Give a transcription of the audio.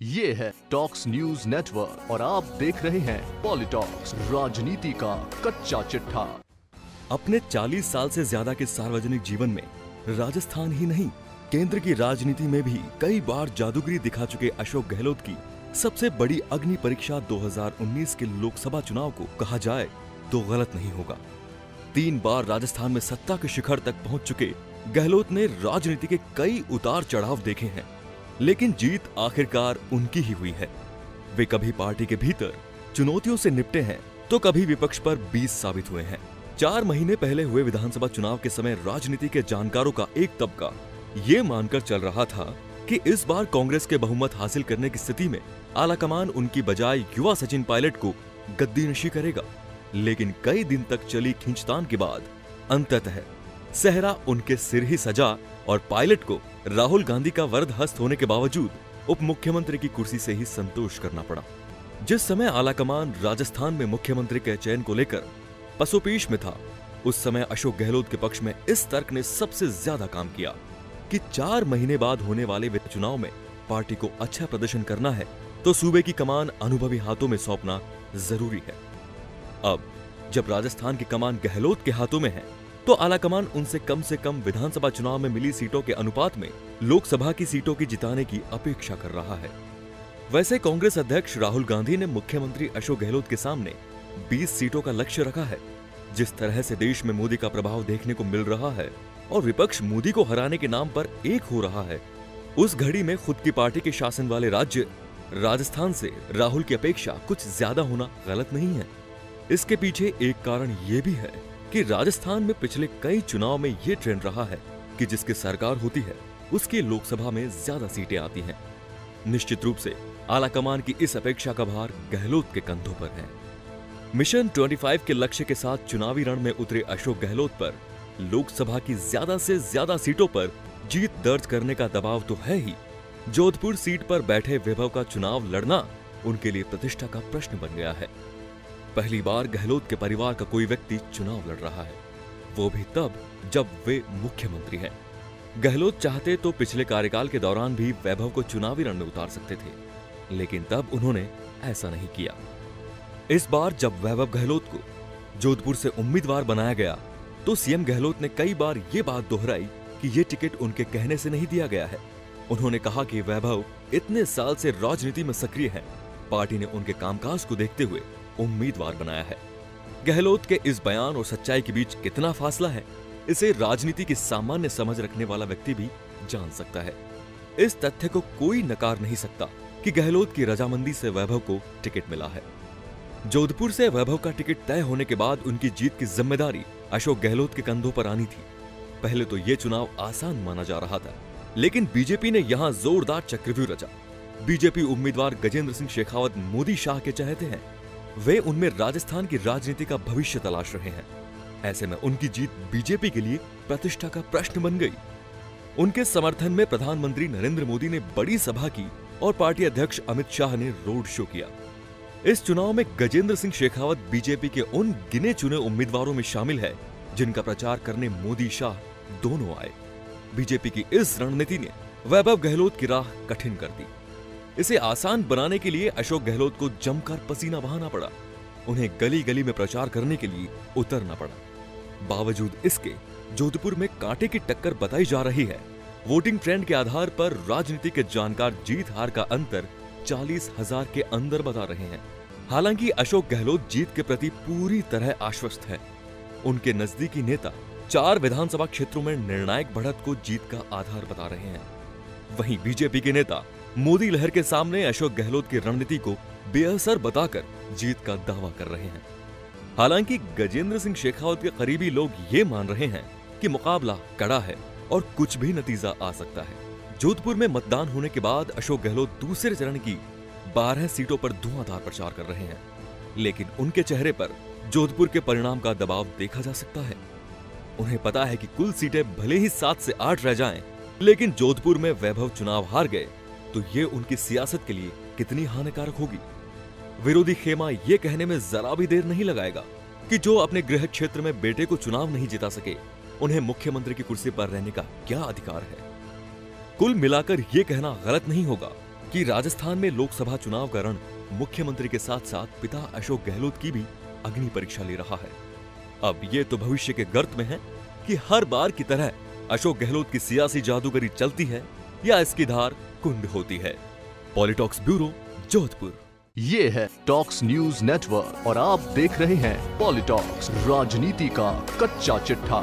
ये है talks news network और आप देख रहे हैं पॉलिटॉक्स, राजनीति का कच्चा चिट्ठा। अपने 40 साल से ज्यादा के सार्वजनिक जीवन में राजस्थान ही नहीं, केंद्र की राजनीति में भी कई बार जादूगरी दिखा चुके अशोक गहलोत की सबसे बड़ी अग्नि परीक्षा 2019 के लोकसभा चुनाव को कहा जाए तो गलत नहीं होगा। 3 बार राजस्थान में सत्ता के शिखर तक पहुंच चुके गहलोत ने राजनीति के कई उतार चढ़ाव देखे हैं, लेकिन जीत आखिरकार उनकी ही हुई है। वे कभी पार्टी के भीतर चुनौतियों से निपटे हैं तो कभी विपक्ष पर 20 साबित हुए हैं। 4 महीने पहले हुए विधानसभा चुनाव के समय राजनीति के जानकारों का एक तबका ये मानकर चल रहा था कि इस बार कांग्रेस के बहुमत हासिल करने की स्थिति में आलाकमान उनकी बजाय युवा सचिन पायलट को गद्दीनशी करेगा। लेकिन कई दिन तक चली खींचतान के बाद अंततः सेहरा उनके सिर ही सजा और पायलट को राहुल गांधी का वरद हस्त होने के बावजूद उप मुख्यमंत्री की कुर्सी से ही संतोष करना पड़ा। जिस समय आलाकमान राजस्थान में मुख्यमंत्री के चयन को लेकर पसोपेश में था, उस समय अशोक गहलोत के पक्ष में इस तर्क ने सबसे ज्यादा काम किया कि 4 महीने बाद होने वाले विधानसभा चुनाव में पार्टी को अच्छा प्रदर्शन करना है तो सूबे की कमान अनुभवी हाथों में सौंपना जरूरी है। अब जब राजस्थान की कमान गहलोत के हाथों में है तो आलाकमान उनसे कम विधानसभा चुनाव में मिली सीटों के अनुपात में लोकसभा की सीटों की जिताने की अपेक्षा कर रहा है। वैसे कांग्रेस अध्यक्ष राहुल गांधी ने मुख्यमंत्री अशोक गहलोत के सामने 20 सीटों का लक्ष्य रखा है। जिस तरह से देश में मोदी का प्रभाव देखने को मिल रहा है और विपक्ष मोदी को हराने के नाम पर एक हो रहा है, उस घड़ी में खुद की पार्टी के शासन वाले राज्य राजस्थान से राहुल की अपेक्षा कुछ ज्यादा होना गलत नहीं है। इसके पीछे एक कारण ये भी है कि राजस्थान में पिछले कई चुनाव में ये ट्रेंड रहा है कि जिसकी सरकार होती है उसकी लोकसभा में ज्यादा सीटें आती हैं। निश्चित रूप से आलाकमान की इस अपेक्षा का भार गहलोत के कंधों पर है। मिशन 25 के लक्ष्य के साथ चुनावी रण में उतरे अशोक गहलोत पर लोकसभा की ज्यादा से ज्यादा सीटों पर जीत दर्ज करने का दबाव तो है ही। जोधपुर सीट पर बैठे वैभव का चुनाव लड़ना उनके लिए प्रतिष्ठा का प्रश्न बन गया है। पहली बार गहलोत के परिवार का कोई व्यक्ति चुनाव लड़ रहा है, वो भी तब जब वे मुख्यमंत्री हैं। गहलोत चाहते तो पिछले कार्यकाल के दौरान भी वैभव को चुनावी रण में उतार सकते थे, लेकिन तब उन्होंने ऐसा नहीं किया। इस बार जब वैभव गहलोत को जोधपुर से उम्मीदवार बनाया गया तो सीएम गहलोत ने कई बार ये बात दोहराई कि ये टिकट उनके कहने से नहीं दिया गया है। उन्होंने कहा कि वैभव इतने साल से राजनीति में सक्रिय हैं, पार्टी ने उनके कामकाज को देखते हुए उम्मीदवार बनाया है। गहलोत के इस बयान और सच्चाई के बीच कितना फासला है, इसे राजनीति की सामान्य समझ रखने वाला व्यक्ति भी जान सकता है। इस तथ्य को कोई नकार नहीं सकता कि गहलोत की रजामंदी से वैभव को टिकट मिला है। जोधपुर से वैभव का टिकट तय होने के बाद उनकी जीत की जिम्मेदारी अशोक गहलोत के कंधों पर आनी थी। पहले तो यह चुनाव आसान माना जा रहा था, लेकिन बीजेपी ने यहां जोरदार चक्रव्यूह रचा। बीजेपी उम्मीदवार गजेंद्र सिंह शेखावत मोदी शाह के चाहते हैं। वे उनमें राजस्थान की राजनीति का भविष्य तलाश रहे हैं। ऐसे में उनकी जीत बीजेपी के लिए प्रतिष्ठा का प्रश्न बन गई। उनके समर्थन में प्रधानमंत्री नरेंद्र मोदी ने बड़ी सभा की और पार्टी अध्यक्ष अमित शाह ने रोड शो किया। इस चुनाव में गजेंद्र सिंह शेखावत बीजेपी के उन गिने चुने उम्मीदवारों में शामिल है जिनका प्रचार करने मोदी शाह दोनों आए। बीजेपी की इस रणनीति ने वैभव गहलोत की राह कठिन कर दी। इसे आसान बनाने के लिए अशोक गहलोत को जमकर पसीना बहाना पड़ा। उन्हें गली गली में प्रचार करने के लिए उतरना पड़ा। बावजूद इसके जोधपुर में कांटे की टक्कर बताई जा रही है। वोटिंग ट्रेंड के आधार पर राजनीति के जानकार जीत हार का अंतर 40,000 के अंदर बता रहे हैं। हालांकि अशोक गहलोत जीत के प्रति पूरी तरह आश्वस्त है। उनके नजदीकी नेता 4 विधानसभा क्षेत्रों में निर्णायक बढ़त को जीत का आधार बता रहे हैं। वहीं बीजेपी के नेता मोदी लहर के सामने अशोक गहलोत की रणनीति को बेअसर बताकर जीत का दावा कर रहे हैं। हालांकि गजेंद्र सिंह शेखावत के करीबी लोग ये मान रहे हैं कि मुकाबला कड़ा है और कुछ भी नतीजा आ सकता है। जोधपुर में मतदान होने के बाद अशोक गहलोत दूसरे चरण की 12 सीटों पर धुआंधार प्रचार कर रहे हैं, लेकिन उनके चेहरे पर जोधपुर के परिणाम का दबाव देखा जा सकता है। उन्हें पता है कि कुल सीटें भले ही 7 से 8 रह जाएं, लेकिन जोधपुर में वैभव चुनाव हार गए तो ये उनकी सियासत के लिए कितनी हानिकारक होगी। विरोधी खेमा ये कहने में जरा भी देर नहीं लगाएगा कि जो अपने गृह क्षेत्र में बेटे को चुनाव नहीं जिता सके, उन्हें मुख्यमंत्री की कुर्सी पर रहने का क्या अधिकार है। कुल मिलाकर यह कहना गलत नहीं होगा कि राजस्थान में लोकसभा चुनाव का रण मुख्यमंत्री के साथ साथ पिता अशोक गहलोत की भी अग्नि परीक्षा ले रहा है। अब ये तो भविष्य के गर्त में है कि हर बार की तरह अशोक गहलोत की सियासी जादूगरी चलती है या इसकी धार कुंद होती है। पॉलिटॉक्स ब्यूरो, जोधपुर। ये है टॉक्स न्यूज नेटवर्क और आप देख रहे हैं पॉलिटॉक्स, राजनीति का कच्चा चिट्ठा।